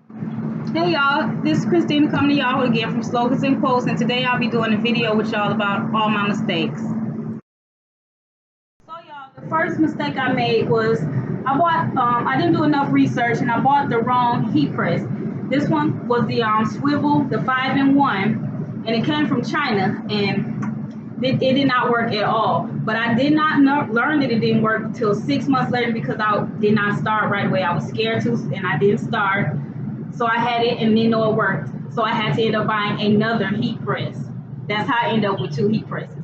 Hey y'all, this is Christina coming to y'all again from Slogans and Quotes, and today I'll be doing a video with y'all about all my mistakes. So y'all, the first mistake I made was I didn't do enough research and I bought the wrong heat press. This one was the swivel, the 5-in-1, and it came from China, and it did not work at all. But I did not learn that it didn't work until 6 months later because I did not start right away. I was scared to, and I didn't start. So I had it and didn't know it worked. So I had to end up buying another heat press. That's how I ended up with two heat presses.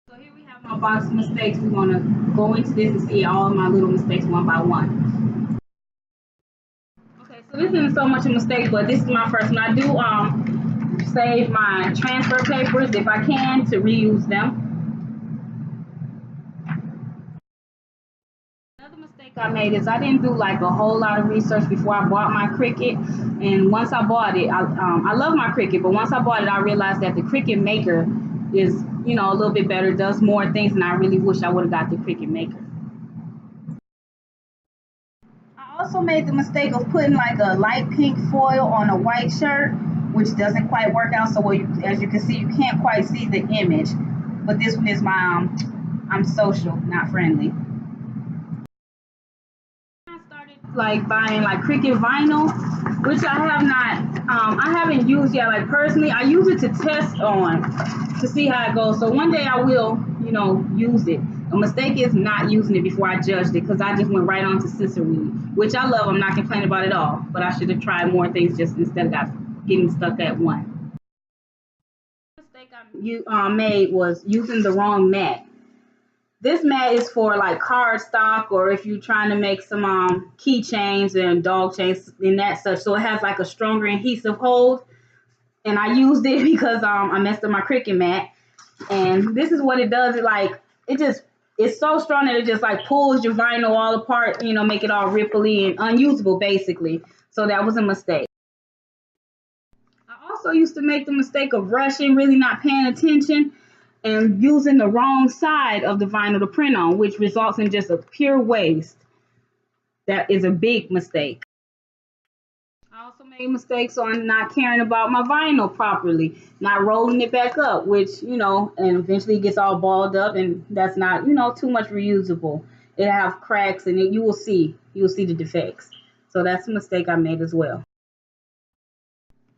So here we have my box of mistakes. We're gonna go into this and see all of my little mistakes one by one. Okay, so this isn't so much a mistake, but this is my first one. I do save my transfer papers if I can to reuse them. Another mistake I made is I didn't do like a whole lot of research before I bought my Cricut. And once I bought it, I love my Cricut, but once I bought it, I realized that the Cricut Maker is, a little bit better, does more things, and I really wish I would have got the Cricut Maker. I also made the mistake of putting like a light pink foil on a white shirt, which doesn't quite work out so well. As you can see, you can't quite see the image, but this one is my I'm social, not friendly. I started like buying like Cricut vinyl, which I haven't used yet. Like personally, I use it to test on to see how it goes. So one day I will, use it. A mistake is not using it before I judged it because I just went right on to scissorweed, which I love. I'm not complaining about it at all, but I should have tried more things just instead of getting stuck at one. The mistake I made was using the wrong mat. This mat is for like card stock or if you're trying to make some keychains and dog chains and that such. So it has like a stronger adhesive hold. And I used it because I messed up my Cricut mat. And this is what it does. It's so strong that it just like pulls your vinyl all apart, make it all ripply and unusable basically. So that was a mistake. I also used to make the mistake of rushing, really not paying attention, and using the wrong side of the vinyl to print on, which results in just a pure waste. That is a big mistake. I also made mistakes on not caring about my vinyl properly, not rolling it back up, which, and eventually it gets all balled up, and that's not, too much reusable. It have cracks, and you'll see the defects. So that's a mistake I made as well.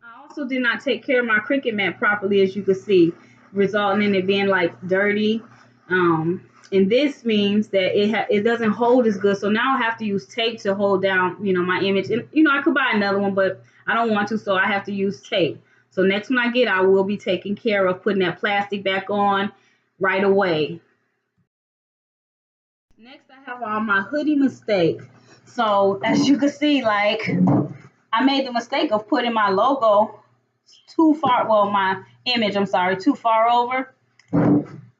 I also did not take care of my Cricut mat properly, as you can see, resulting in it being like dirty. And this means that it doesn't hold as good. So now I have to use tape to hold down, my image. And I could buy another one, but I don't want to, so I have to use tape. So next one I get, I will be taking care of putting that plastic back on right away. Next, I have my hoodie mistake. So as you can see, like I made the mistake of putting my logo too far, well, my image, I'm sorry, too far over.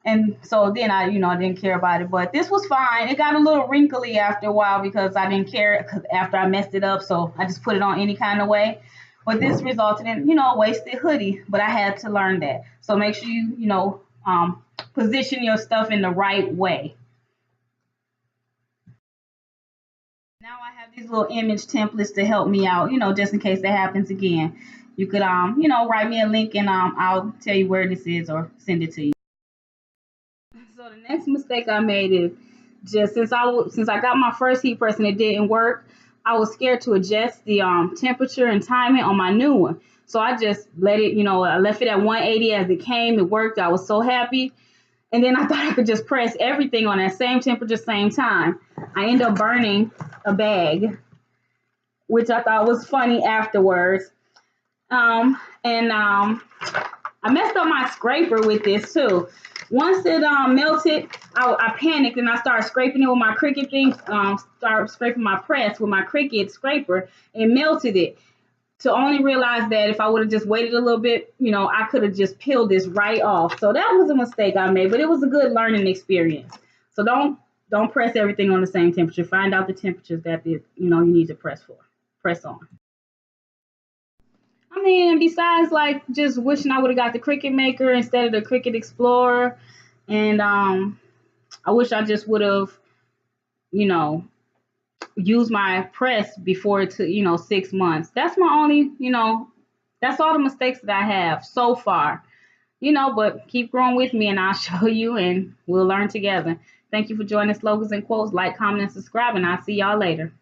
And so then I didn't care about it. But this was fine. It got a little wrinkly after a while because I didn't care after I messed it up. So I just put it on any kind of way. But this resulted in, a wasted hoodie. But I had to learn that. So make sure you, position your stuff in the right way. Now I have these little image templates to help me out, just in case that happens again. You could, write me a link and I'll tell you where this is or send it to you. So the next mistake I made is just since I got my first heat press and it didn't work, I was scared to adjust the temperature and timing on my new one. So I just let it, I left it at 180 as it came. It worked. I was so happy. And then I thought I could just press everything on that same temperature, same time. I ended up burning a bag, which I thought was funny afterwards. I messed up my scraper with this too. Once it melted, I panicked and I started scraping it with my Cricut thing. Started scraping my press with my Cricut scraper and melted it. To only realize that if I would have just waited a little bit, I could have just peeled this right off. So that was a mistake I made, but it was a good learning experience. So don't press everything on the same temperature. Find out the temperatures that you need to press on. I mean, besides like just wishing I would have got the Cricut Maker instead of the Cricut Explorer, and I wish I just would have, you know, use my press before it took, 6 months. That's my only, that's all the mistakes that I have so far. But keep growing with me and I'll show you and we'll learn together. Thank you for joining Slogans and Quotes. Like, comment, and subscribe, and I'll see y'all later.